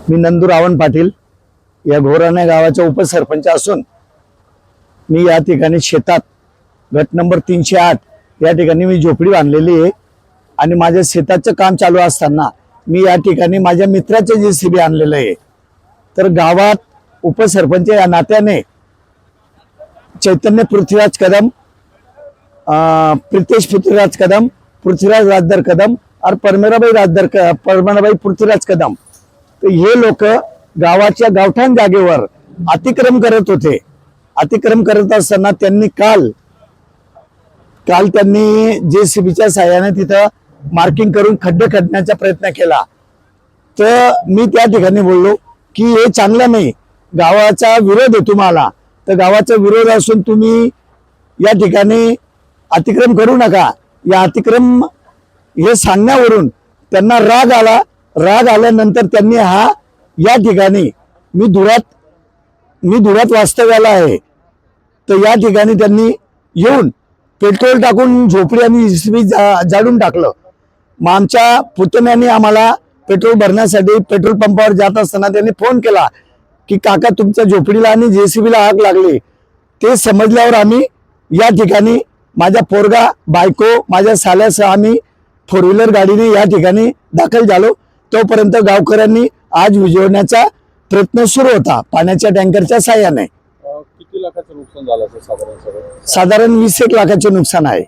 मी नंदू रावण पाटील या घोराणे गावाचा उपसरपंच असून मी या ठिकाणी शेतात गट नंबर 308 या ठिकाणी मी झोपडी बांधलेली आहे आणि माझ्या शेताचं काम चालू असताना मी या ठिकाणी माझ्या मित्राचे JCB आणलेलं आहे। तर गावात उपसरपंच या नात्याने चैतन्य पृथ्वीराज कदम, प्रितेश पृथ्वीराज कदम, पृथ्वीराज राजदर कदम और परमेराबाई पृथ्वीराज कदम, तर हे लोक गावाच्या गावठाण जागेवर अतिक्रम करत होते। अतिक्रम करत असताना त्यांनी काल त्यांनी JCBच्या साहाय्याने तिथं मार्किंग करून खड्डे खणण्याचा प्रयत्न केला। तर मी त्या ठिकाणी बोललो की हे चांगलं नाही, गावाचा विरोध आहे तुम्हाला, तर गावाचा विरोध असून तुम्ही या ठिकाणी अतिक्रम करू नका। या अतिक्रम हे सांगण्यावरून त्यांना राग आला। राग आल्यानंतर त्यांनी या ठिकाणी मी धुळ्यात वास्तव्याला आहे, तर या ठिकाणी त्यांनी येऊन पेट्रोल टाकून झोपडी आणि JCB जाळून टाकलं। मग आमच्या पुतण्याने आम्हाला पेट्रोल भरण्यासाठी पेट्रोल पंपावर जात असताना त्यांनी फोन केला की काका तुमच्या झोपडीला आणि JCBला आग लागली। ते समजल्यावर आम्ही या ठिकाणी माझा पोरगा, बायको, माझ्या साल्यासह आम्ही 4 व्हीलर गाडीने या ठिकाणी दाखल झालो। तोपर्यंत गावकऱ्यांनी आज विझवण्याचा प्रयत्न सुरू होता पाण्याच्या टँकरच्या साहाय्याने। किती लाखाचं नुकसान झालं साधारण? साधारण 20-1 लाखाचे नुकसान आहे।